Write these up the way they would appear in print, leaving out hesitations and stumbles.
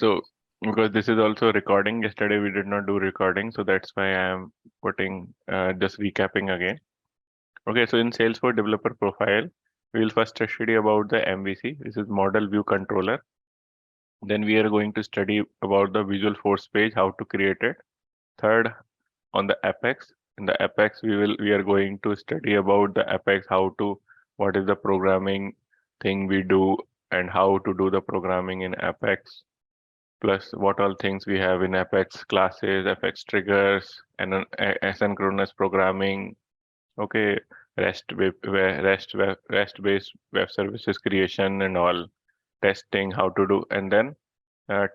So because this is also recording, yesterday we did not do recording, so that's why I am putting just recapping again. Okay, so in Salesforce Developer Profile, we will first study about the MVC. This is Model View Controller. Then we are going to study about the Visualforce page, how to create it. Third, on the Apex. In the Apex, we are going to study about the Apex, what is the programming thing we do and how to do the programming in Apex. Plus what all things we have in Apex classes, Apex triggers, and asynchronous programming. Okay, REST-based web services creation and all, testing, how to do, and then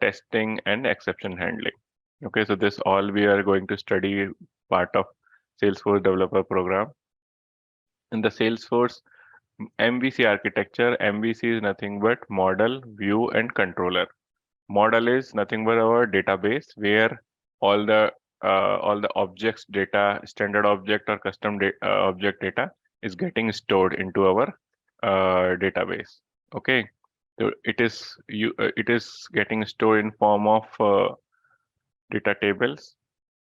testing and exception handling. Okay, so this all we are going to study part of Salesforce Developer Program. In the Salesforce MVC architecture, MVC is nothing but model, view, and controller. Model is nothing but our database where all the objects data, standard object or custom object data is getting stored into our database. Okay, so it is getting stored in form of data tables,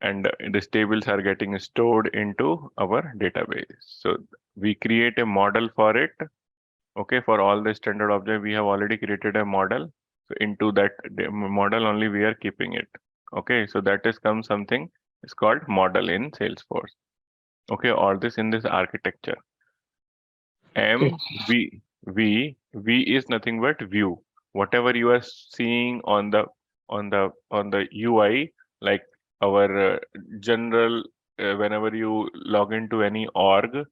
and these tables are getting stored into our database. So we create a model for it. Okay, for all the standard object, we have already created a model. So into that model only we are keeping it. Okay, so that is something is called model in Salesforce. Okay, all this in this architecture. V is nothing but view. Whatever you are seeing on the UI, like our general, whenever you log into any org,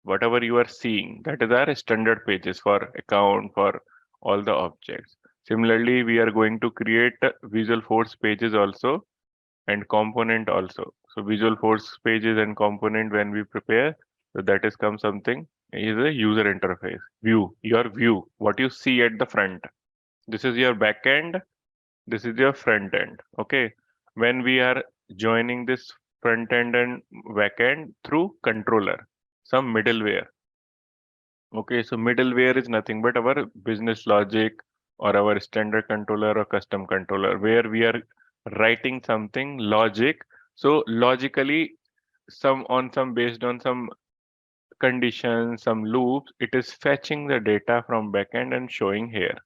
whatever you are seeing, that is our standard pages for account, for all the objects. Similarly, we are going to create Visualforce pages also and component also. So Visualforce pages and component when we prepare, so that is something is a user interface. View, your view, what you see at the front. This is your back end, this is your front end. Okay. When we are joining this front end and back end through controller, some middleware. Okay, so middleware is nothing but our business logic or our standard controller or custom controller, where we are writing something logic. So logically, based on some conditions, some loops, it is fetching the data from backend and showing here.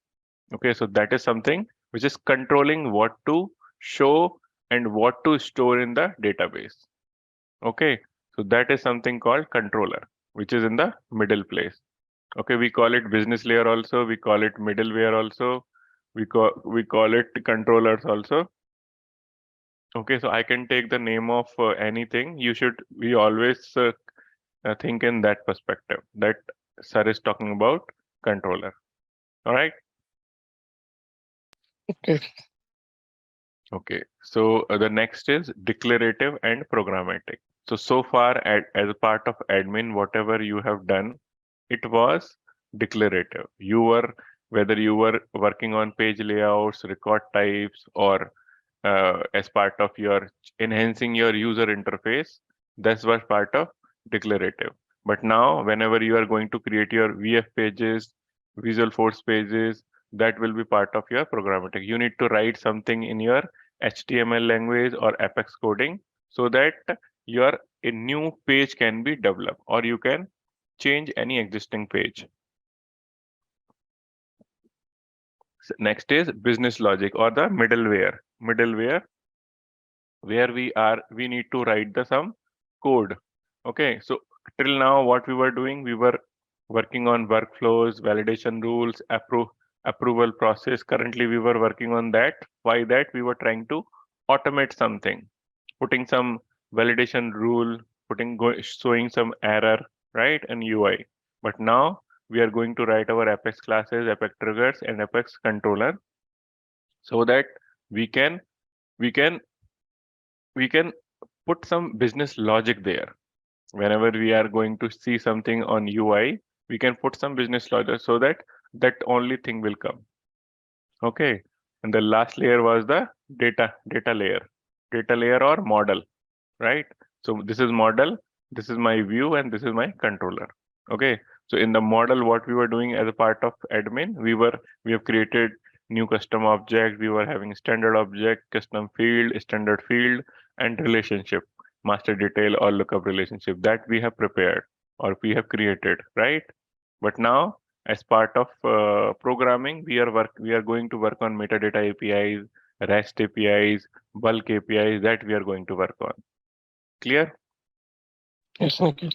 Okay, so that is something which is controlling what to show and what to store in the database. Okay, so that is something called controller, which is in the middle place. Okay, we call it business layer also, we call it middleware also, we call it controllers also. Okay, so I can take the name of anything. We always think in that perspective that sir is talking about controller. All right. Okay. Okay, so the next is declarative and programmatic. So far as a part of admin, whatever you have done, it was declarative. Whether you were working on page layouts, record types, or as part of your enhancing your user interface, that was part of declarative. But now, whenever you are going to create your VF pages, Visualforce pages, that will be part of your programmatic. You need to write something in your HTML language or Apex coding so that a new page can be developed, or you can change any existing page. Next is business logic or the middleware. Where we need to write some code. Okay, so till now what we were doing, we were working on workflows, validation rules, approval process. Currently we were working on that. Why that? We were trying to automate something, putting some validation rule, showing some error, right, and UI. But now we are going to write our Apex classes, Apex triggers, and Apex controller, so that we can put some business logic there. Whenever we are going to see something on UI, we can put some business logic so that only thing will come. Okay, and the last layer was the data layer or model, right? So this is model, this is my view, and this is my controller. Okay, so in the model, what we were doing as a part of admin, we have created new custom object, we were having standard object, custom field, standard field, and relationship, master detail or lookup relationship that we have prepared or we have created, right? But now, as part of programming, we are going to work on metadata APIs, REST APIs, bulk APIs that we are going to work on. Clear? Yes, Nikhil.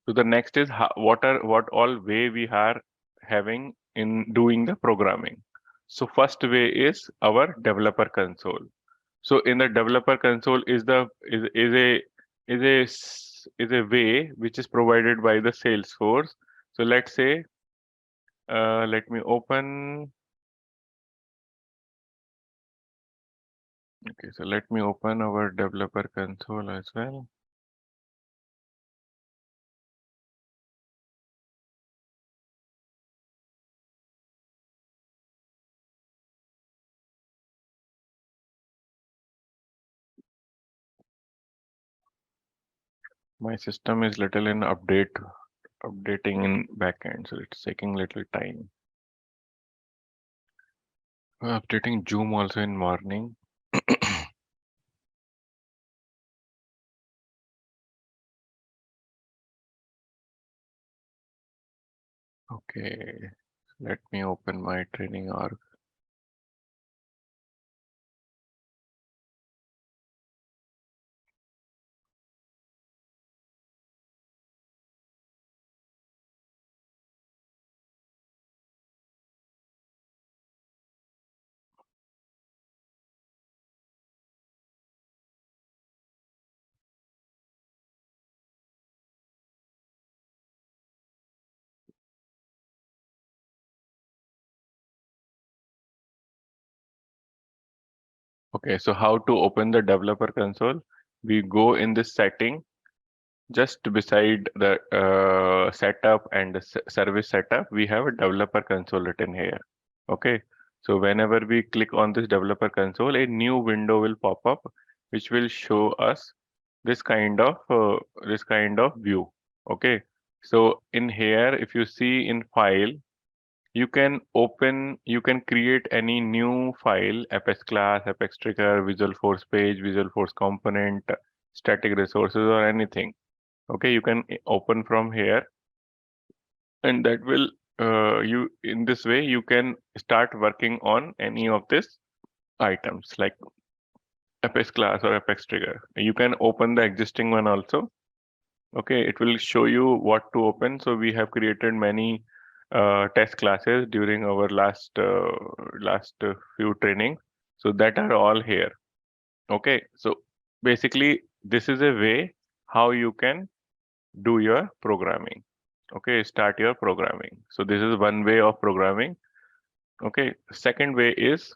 So the next is what all way we are having in doing the programming. So first way is our developer console. So in the developer console is a way which is provided by the Salesforce. So let's say let me open. Okay, so let me open our developer console as well. My system is little in updating in backend, so it's taking little time. Updating Zoom also in morning. Okay, let me open my training org. Okay, so how to open the developer console? We go in this setting just beside the setup and the service setup. We have a developer console written here. Okay, so whenever we click on this developer console, a new window will pop up, which will show us this kind of view. Okay, so in here, if you see in file, you can create any new file, Apex class, Apex trigger, Visualforce page, Visualforce component, static resources, or anything. Okay, you can open from here, and that will you in this way you can start working on any of these items like Apex class or Apex trigger. You can open the existing one also. Okay, it will show you what to open. So we have created many test classes during our last few trainings. So that are all here. Okay, so basically this is a way how you can do your programming. Okay, start your programming. So this is one way of programming. Okay, second way is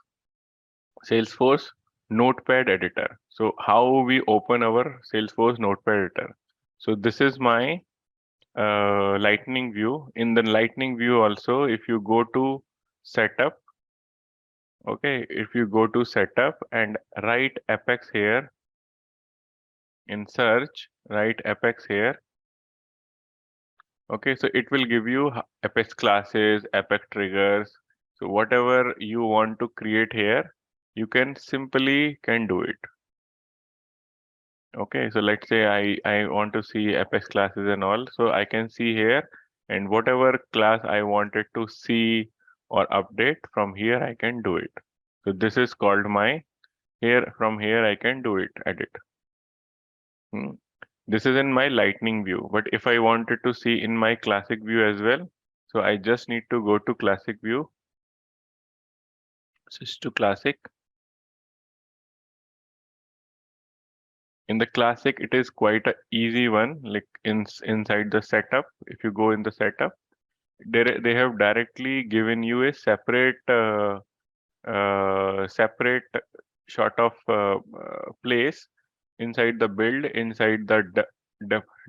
Salesforce Notepad editor. So how we open our Salesforce Notepad editor. So this is my lightning view. In the lightning view also, if you go to setup, okay, if you go to setup and write Apex here in search, write Apex here. Okay, so it will give you Apex classes, Apex triggers. So whatever you want to create here, you can simply can do it. Okay, so let's say I want to see Apex classes and all, so I can see here, and whatever class I wanted to see or update from here, I can do it. So this is called my here. From here I can do it, edit. This is in my lightning view, but if I wanted to see in my classic view as well, so I just need to go to classic view, switch to classic. In the classic, it is quite a easy one, like inside the setup. If you go in the setup, they have directly given you a separate sort of place inside the build, inside the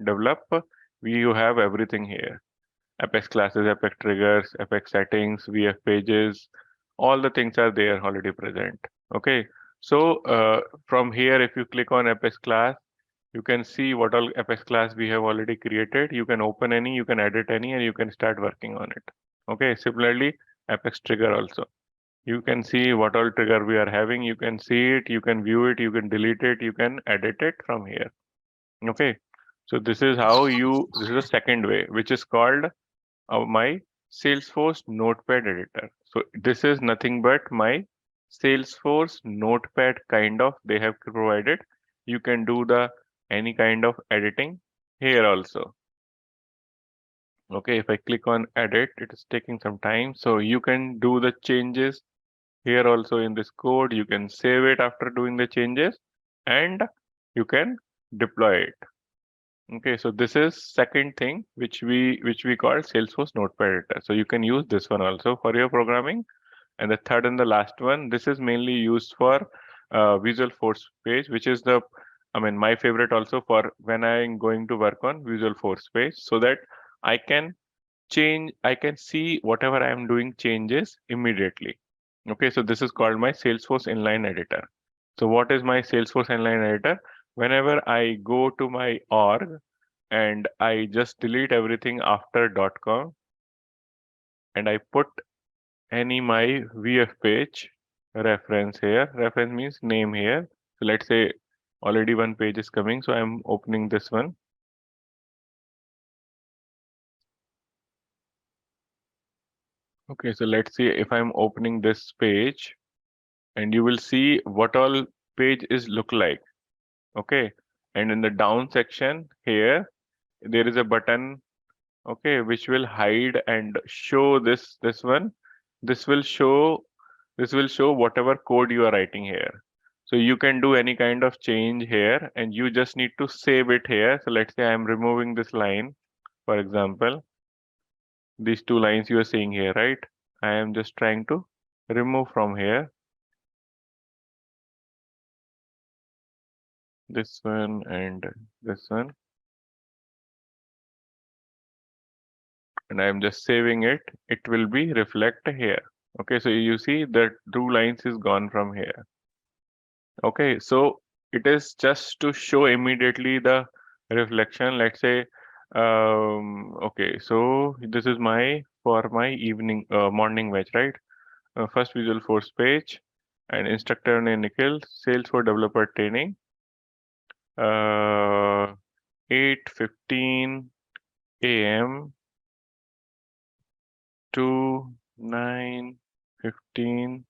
develop. You have everything here: Apex classes, Apex triggers, Apex settings, VF pages. All the things are there already present. Okay, so from here, if you click on Apex class, you can see what all Apex class we have already created. You can open any, you can edit any, and you can start working on it. Okay, similarly, Apex trigger also. You can see what all trigger we are having. You can see it, you can view it, you can delete it, you can edit it from here. Okay. So this is how this is the second way, which is called my Salesforce Notepad editor. So this is nothing but my Salesforce Notepad kind of they have provided. You can do any kind of editing here also. Okay, if I click on edit, it is taking some time. So you can do the changes here also in this code. You can save it after doing the changes and you can deploy it. Okay, so this is second thing which we call Salesforce Notepad editor. So you can use this one also for your programming. And the third and the last one, this is mainly used for Visualforce page, which is my favorite also for when I'm going to work on Visualforce page, so that I can I can see whatever I am doing changes immediately. Okay, so this is called my Salesforce inline editor. So what is my Salesforce inline editor? Whenever I go to my org and I just delete everything after .com and I put any my VF page reference here. Reference means name here. So let's say already one page is coming. So I'm opening this one. Okay, so let's see if I'm opening this page and you will see what all page is look like. Okay, and in the down section here, there is a button, okay, which will hide and show this one. This will show whatever code you are writing here. So you can do any kind of change here and you just need to save it here. So let's say I'm removing this line, for example, these two lines you are seeing here, right? I am just trying to remove from here this one and this one, and I'm just saving it. It will be reflect here. Okay, so you see that two lines is gone from here. Okay, so it is just to show immediately the reflection. Let's say, okay, so this is for my evening, morning batch, right? First Visualforce page and instructor name Nikhil, Salesforce Developer training, 8:15 a.m. to 9:15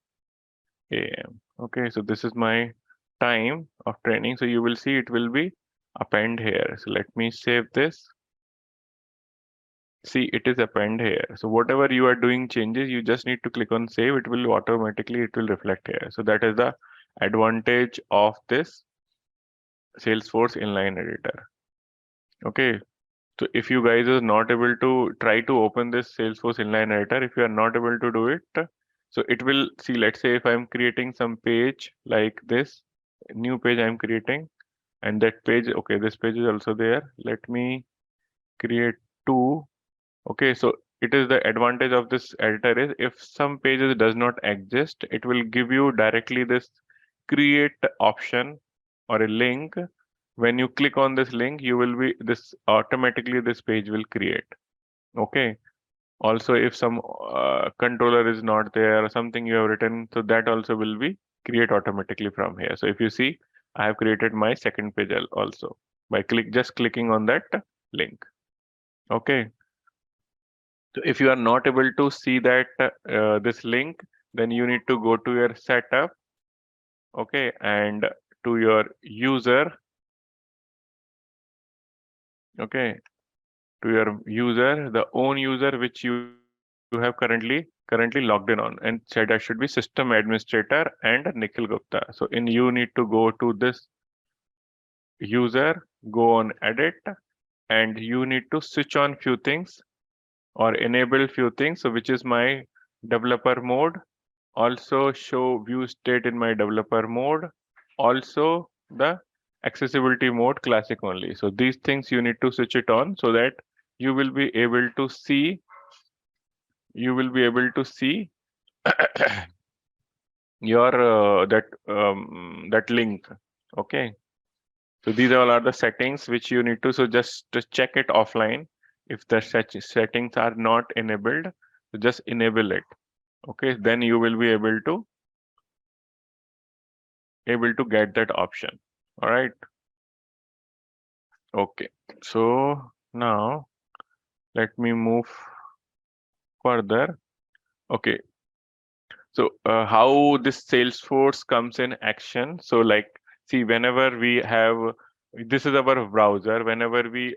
a.m. Okay, so this is my time of training. So you will see it will be append here. So let me save this. See, it is append here. So whatever you are doing changes, you just need to click on save. It will automatically, it will reflect here. So that is the advantage of this Salesforce inline editor. Okay. So if you guys are not able to try to open this Salesforce inline editor, if you are not able to do it, so it will see, let's say if I'm creating some page like this, new page I'm creating, and that page, okay, this page is also there. Let me create two. Okay, so it is the advantage of this editor is if some pages does not exist, it will give you directly this create option or a link. When you click on this link, you will be this automatically this page will create. Okay. Also, if some controller is not there or something you have written, so that also will be create automatically from here. So if you see, I have created my second page also by just clicking on that link. Okay. So if you are not able to see that this link, then you need to go to your setup, okay, and to your user, okay, to your user, the own user which you have currently logged in on, and said that should be system administrator and Nikhil Gupta. So in you need to go to this user, go on edit, and you need to switch on few things or enable few things. So which is my developer mode, also show view state in my developer mode, also the accessibility mode classic only. So these things you need to switch it on so that you will be able to see your that link. Okay, so these all are the settings which you need to, so just check it offline. If the settings are not enabled, so just enable it. Okay, then you will be able to get that option. All right. Okay. So now let me move further. Okay. So how this Salesforce comes in action? So like, see, whenever we have, this is our browser. Whenever we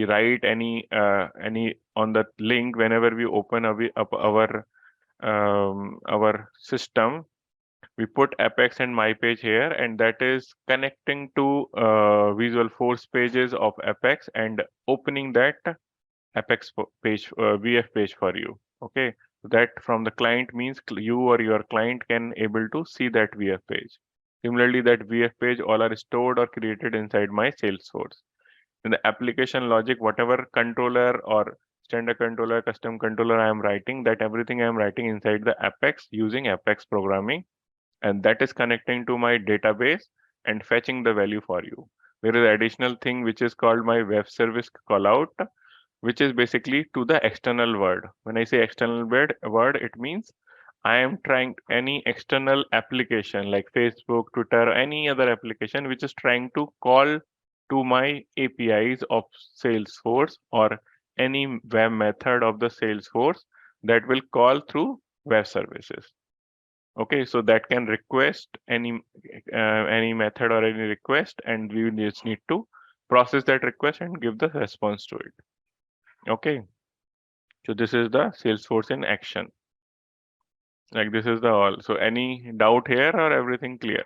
write any on the link, whenever we open up our system, we put Apex and my page here, and that is connecting to Visualforce pages of Apex and opening that Apex page, VF page for you. Okay, that from the client means you or your client can able to see that VF page. Similarly, that VF page all are stored or created inside my Salesforce. In the application logic, whatever controller or standard controller, custom controller I am writing, that everything I am writing inside the Apex using Apex programming, and that is connecting to my database and fetching the value for you. There is additional thing which is called my web service callout, which is basically to the external world. When I say external word, it means I am trying any external application like Facebook, Twitter, any other application which is trying to call to my APIs of Salesforce or any web method of the Salesforce that will call through web services. Okay, so that can request any method or any request, and we just need to process that request and give the response to it. Okay, so this is the Salesforce in action. Like this is the all. So any doubt here or everything clear?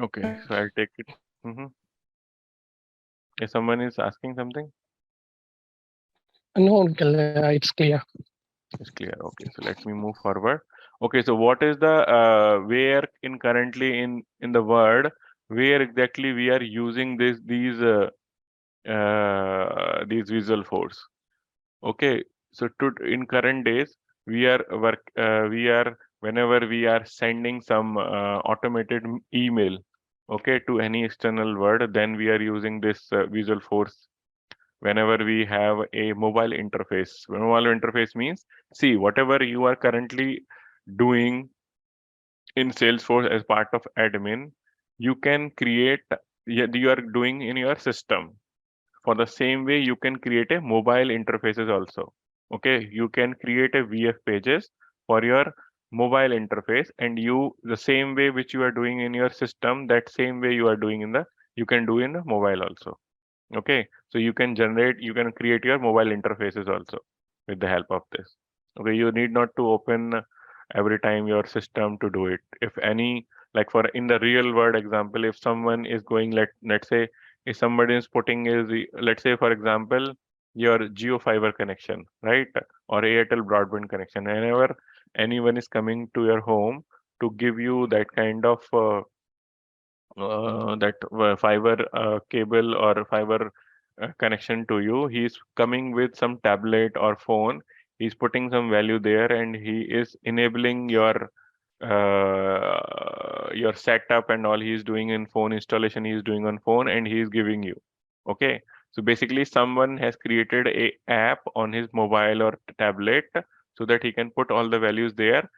Okay, so I'll take it. If someone is asking something, No, Nikhil, it's clear. it's clear. Okay, so let me move forward. Okay, so what is the where in currently in the word where exactly we are using these Visualforce? Okay, so to in current days we are whenever we are sending some automated email, okay, to any external word, then we are using this Visualforce. Whenever we have a mobile interface, mobile interface means, see, whatever you are currently doing in Salesforce as part of admin, you can create, you are doing in your system. For the same way, you can create a mobile interfaces also. Okay, you can create a VF pages for your mobile interface, and you the same way which you are doing in your system, that same way you are doing in the you can do in the mobile also. Okay, so you can create your mobile interfaces also with the help of this. Okay, you need not to open every time your system to do it. If any, like for in the real world example, if someone is going, let's say, if somebody is putting let's say for example, your Geo fiber connection, right, or Airtel broadband connection, whenever anyone is coming to your home to give you that kind of fiber cable or fiber connection to you, he's coming with some tablet or phone, he's putting some value there, and he is enabling your setup and all. He's doing in phone installation, he's doing on phone, and he's giving you. Okay, so basically someone has created a app on his mobile or tablet so that he can put all the values there,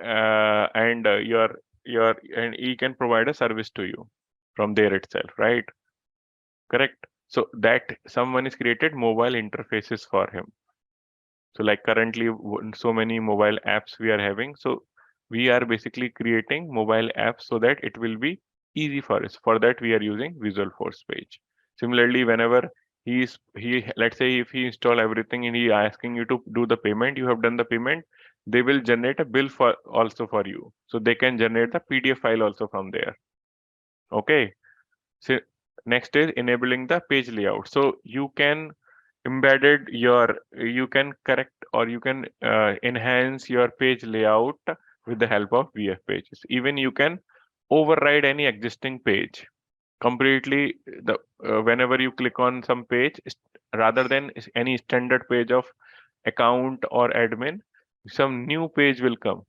and your and he can provide a service to you from there itself, right? Correct. So that someone is created mobile interfaces for him. So like currently so many mobile apps we are having, so we are basically creating mobile apps so that it will be easy for us. For that we are using Visualforce page. Similarly, whenever he let's say if he install everything and he asking you to do the payment, you have done the payment, they will generate a bill for also for you, so they can generate the PDF file also from there. Okay, so next is enabling the page layout. So you can you can correct or you can enhance your page layout with the help of VF pages. Even you can override any existing page completely. Whenever you click on some page, rather than any standard page of account or admin, some new page will come.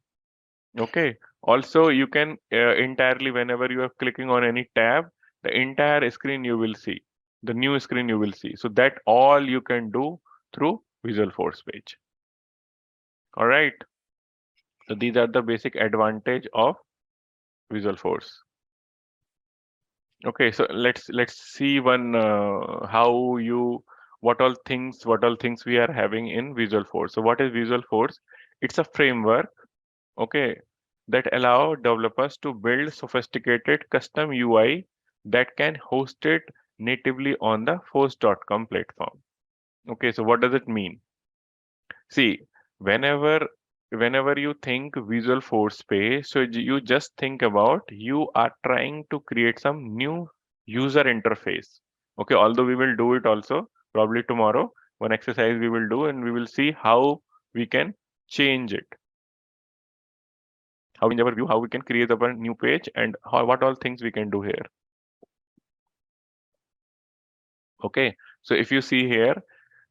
Okay. Also, you can entirely, whenever you are clicking on any tab, the entire screen you will see. the new screen you will see. So that all you can do through Visualforce page. All right. So these are the basic advantage of Visualforce. Okay, so let's see one how you what all things we are having in Visualforce. So what is Visualforce? It's a framework, okay, that allow developers to build sophisticated custom UI that can host it natively on the force.com platform. Okay, so what does it mean? See, whenever you think Visual Force space, so you just think about you are trying to create some new user interface. Okay, although we will do it also probably tomorrow. One exercise we will do and we will see how we can change it. How in our view, how we can create our new page and how what all things we can do here. Okay, so if you see here,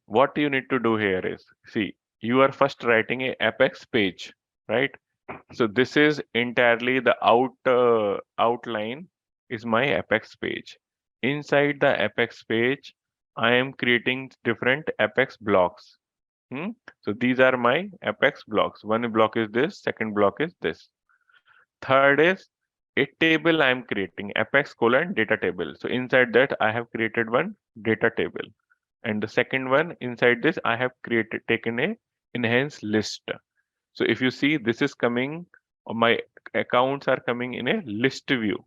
what you need to do here is see you are first writing a apex page, right? So this is entirely the outline is my apex page. Inside the apex page I am creating different apex blocks. So these are my apex blocks. One block is this, second block is this, third is a table I am creating, apex colon data table. So inside that I have created one data table, and the second one inside this I have created taken a enhanced list. So if you see, this is coming, my accounts are coming in a list view,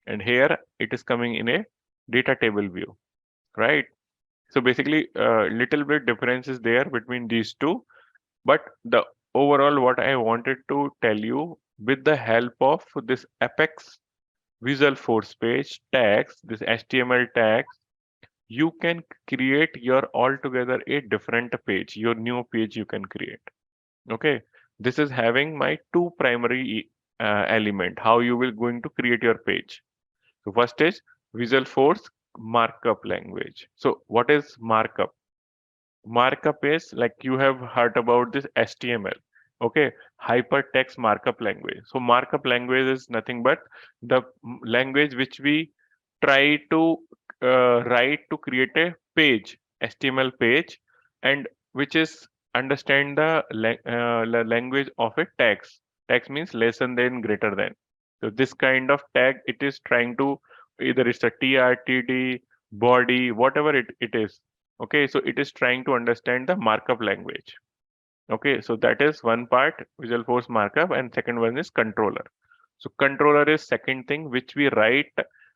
and here it is coming in a data table view, right? So basically, little bit difference is there between these two, but the overall what I wanted to tell you, with the help of this Apex Visual Force page tags, this HTML tags, you can create your altogether a different page, your new page you can create. Okay, this is having my two primary element, how you will going to create your page. So first is Visualforce markup language. So what is markup? Markup is like you have heard about this HTML. Okay, hypertext markup language. So markup language is nothing but the language which we try to write to create a page, HTML page, and which is understand the language of a tags. Tags means less than, greater than. So this kind of tag it is trying to, either it's a TRTD, body, whatever it is. Okay, so it is trying to understand the markup language. Okay, so that is one part, Visualforce markup, and second one is controller. So controller is second thing which we write,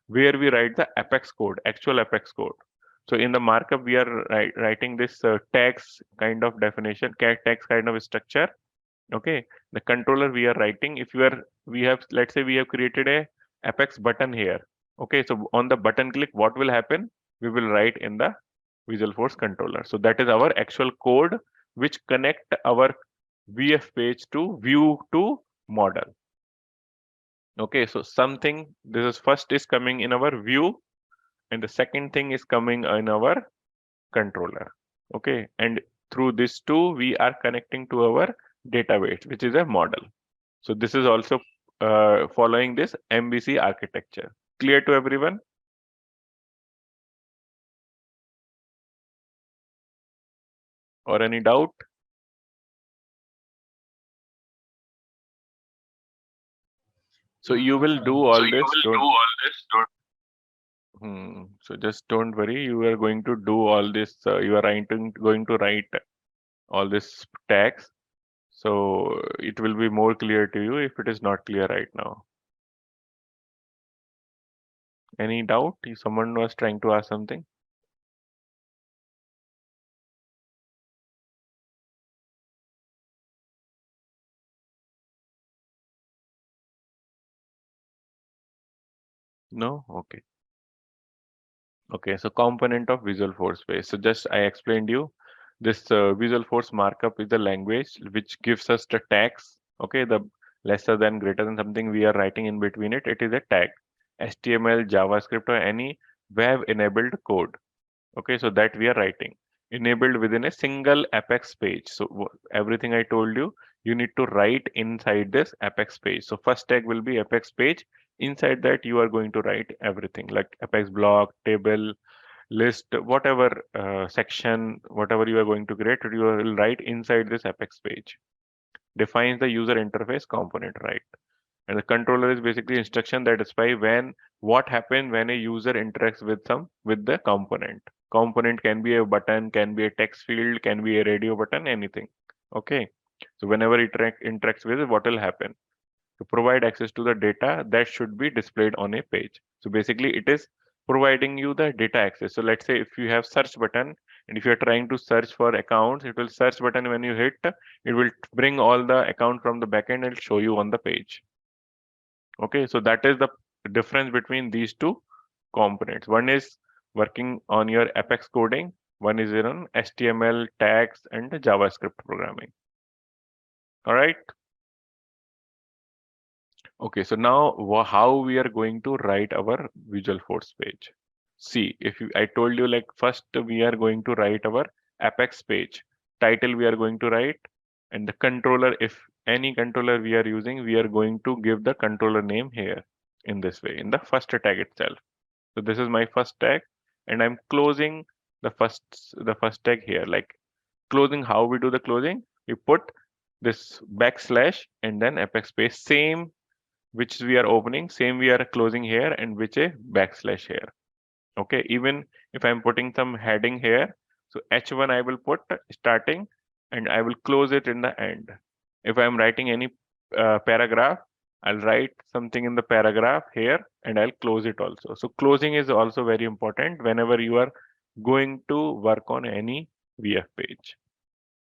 where we write the Apex code, actual Apex code. So in the markup, we are writing this tags kind of definition, tags kind of structure. Okay, the controller we are writing, if you are, we have, let's say we have created a Apex button here. Okay, so on the button click, what will happen? We will write in the Visualforce controller. So that is our actual code which connect our VF page to view to model. Okay, so something, this is first is coming in our view, and the second thing is coming in our controller. Okay, and through this two we are connecting to our database, which is a model. So this is also following this MVC architecture. Clear to everyone? Or any doubt? So you will do all this. So just don't worry. You are going to do all this. You are going to write all this tags. So it will be more clear to you if it is not clear right now. Any doubt? Someone was trying to ask something. No? Okay. Okay, so component of Visualforce space. So just I explained you this Visualforce markup is the language which gives us the tags. Okay, the lesser than, greater than something we are writing in between it. It is a tag. HTML, JavaScript, or any web enabled code. Okay, so that we are writing enabled within a single Apex page. So everything I told you, you need to write inside this Apex page. So first tag will be Apex page. Inside that you are going to write everything like Apex block, table, list, whatever section, whatever you are going to create, you will write inside this Apex page. Defines the user interface component, right? And the controller is basically instruction that specify what happens when a user interacts with the component. Component can be a button, can be a text field, can be a radio button, anything. Okay. So whenever it interacts with it, what will happen? To provide access to the data that should be displayed on a page. So basically it is providing you the data access. So let's say if you have search button and if you're trying to search for accounts, it will search button when you hit, it will bring all the account from the backend and show you on the page. Okay, so that is the difference between these two components. One is working on your Apex coding, one is on HTML, tags, and JavaScript programming. All right. Okay, so now how we are going to write our Visualforce page. See, I told you like first we are going to write our Apex page. Title we are going to write, and the controller, if any controller we are using, we are going to give the controller name here in this way, in the first tag itself. So this is my first tag, and I'm closing the first tag here. Like closing, how we do the closing? We put this backslash and then Apex space, same which we are opening, same we are closing here, and which a backslash here. Okay, even if I'm putting some heading here, so H1 I will put starting and I will close it in the end. If I'm writing any paragraph, I'll write something in the paragraph here and I'll close it also. So closing is also very important whenever you are going to work on any VF page.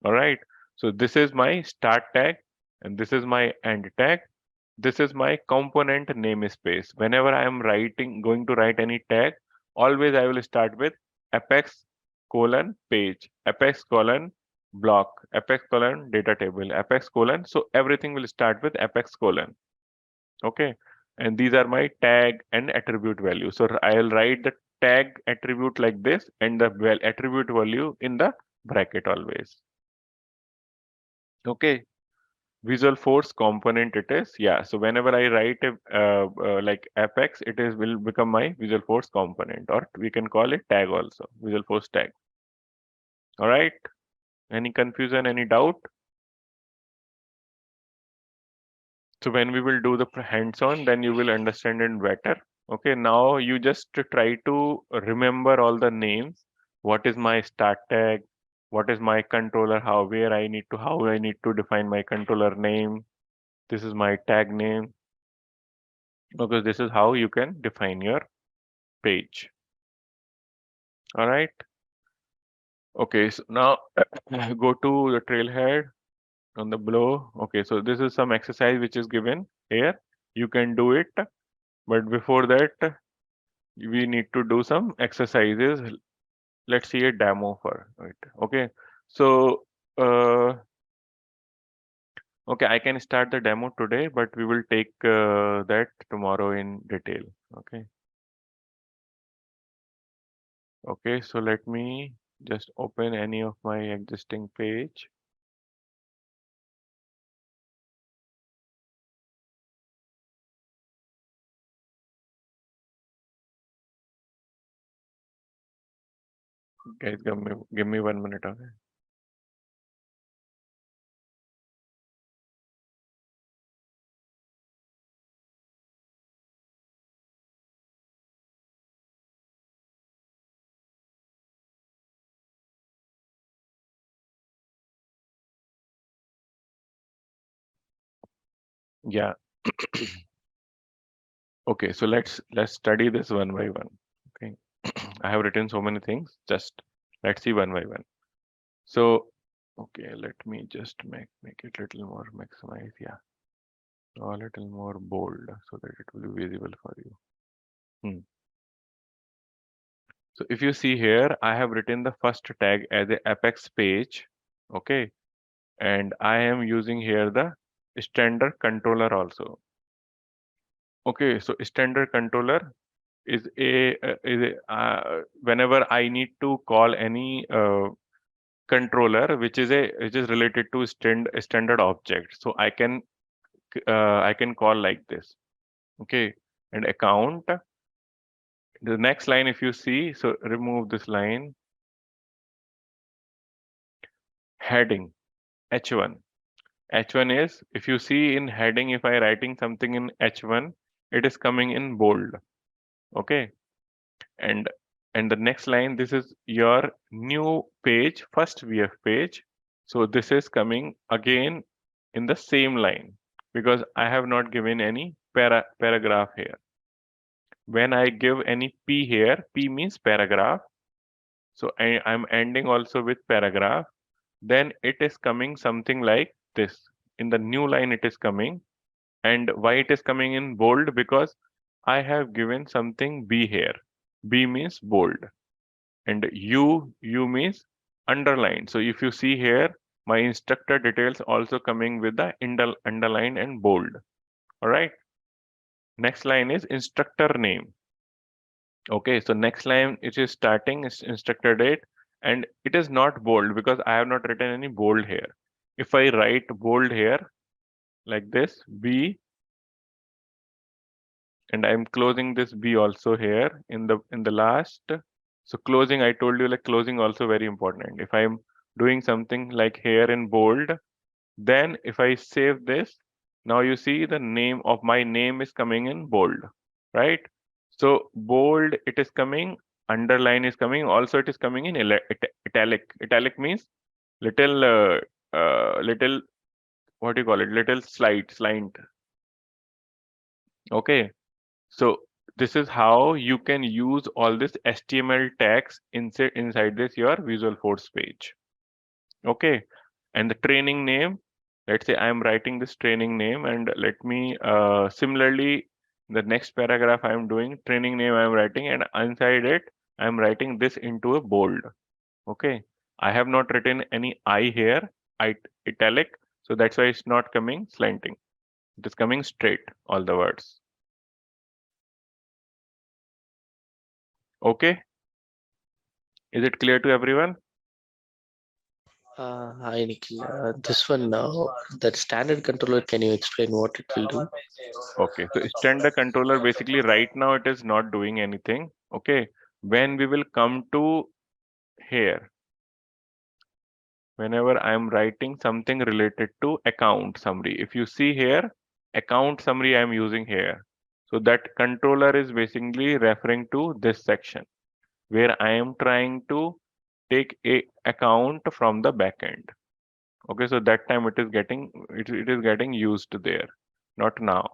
All right, so this is my start tag and this is my end tag. This is my component namespace. Whenever I am going to write any tag, always I will start with apex colon page, apex colon block, apex colon data table, apex colon. So everything will start with apex colon. Okay. And these are my tag and attribute value. So I'll write the tag attribute like this and the attribute value in the bracket always. Okay. Visualforce component it is. Yeah, so whenever I write a like Apex, will become my Visualforce component, or we can call it tag also, Visualforce tag. All right. Any confusion, any doubt? So when we will do the hands-on, then you will understand it better. Okay, now you just try to remember all the names. What is my start tag? What is my controller? How I need to define my controller name. This is my tag name. Because this is how you can define your page. All right. Okay, so now go to the trailhead on the below. Okay, so this is some exercise which is given here. You can do it, but before that, we need to do some exercises. Let's see a demo for it. Okay, so okay, I can start the demo today, but we will take that tomorrow in detail. Okay. Okay, so let me just open any of my existing page. Guys, give me 1 minute, okay? Yeah. Okay, so let's study this one by one. Okay. I have written so many things. Just let's see one by one. So okay, let me just make it little more maximize. Yeah. A little more bold so that it will be visible for you. So if you see here, I have written the first tag as a Apex page. Okay. And I am using here the standard controller also. Okay, so standard controller is whenever I need to call any controller which is related to standard object, so I can call like this. Okay, and account The next line, if you see, so remove this line, heading, H1. H1 is, if you see in heading, if I writing something in H1, it is coming in bold. Okay. And the next line, this is your new page, first VF page. So this is coming again in the same line because I have not given any paragraph here. When I give any P here, P means paragraph. So I'm ending also with paragraph. Then it is coming something like this. In the new line, it is coming. And why it is coming in bold? Because I have given something B here. B means bold. And U means underline. So if you see here, my instructor details also coming with the underline and bold. All right. Next line is instructor name. Okay, so next line it is starting is instructor date, and it is not bold because I have not written any bold here. If I write bold here like this, B, and I'm closing this B also here in the last. So closing, I told you like closing also very important. If I'm doing something like here in bold, then if I save this, now you see the name of my name is coming in bold, right? So bold, it is coming, underline is coming, also it is coming in italic. Italic means little, little, what do you call it? Little slant. Okay. So this is how you can use all this HTML tags inside this your Visualforce page. Okay. And the training name, let's say I'm writing this training name, and let me similarly the next paragraph I'm doing training name I'm writing, and inside it I'm writing this into a bold. Okay. I have not written any I here, italic, so that's why it's not coming slanting. It is coming straight, all the words. Okay. Is it clear to everyone? Hi, Nikhil. This one now, that standard controller, can you explain what it will do? Okay, so standard controller basically right now it is not doing anything. Okay, when we will come to here, whenever I'm writing something related to account summary, if you see here, account summary I'm using here. So that controller is basically referring to this section where I am trying to take a account from the backend. Okay, so that time it is getting used there, not now.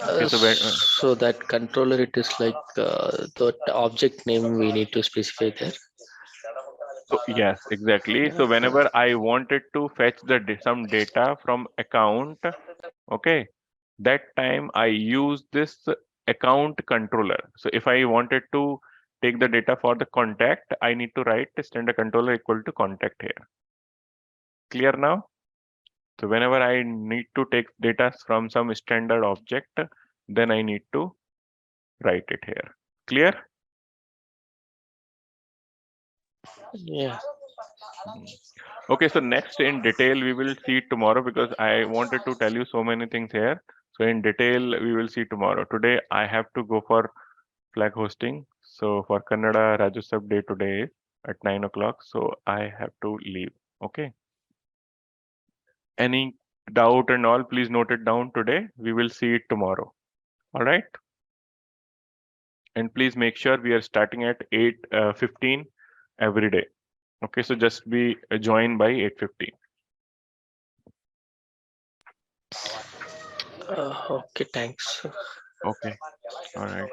Okay, so when, So that controller, it is like the object name we need to specify there. so yes, exactly. So Uh, whenever I wanted to fetch some data from account, okay, that time I use this account controller. So if I wanted to take the data for the contact, I need to write standard controller equal to contact here. Clear now? So whenever I need to take data from some standard object, then I need to write it here. Clear? yeah. Mhm. Okay, so next in detail we will see tomorrow because I wanted to tell you so many things here. So in detail we will see tomorrow. Today I have to go for flag hosting. So for Kannada Rajyotsav day today is at 9 o'clock. So I have to leave. Okay. Any doubt and all, please note it down today. We will see it tomorrow. All right. And please make sure we are starting at 8:15 every day. Okay, so just be joined by 8:15. Okay, thanks. Okay, all right.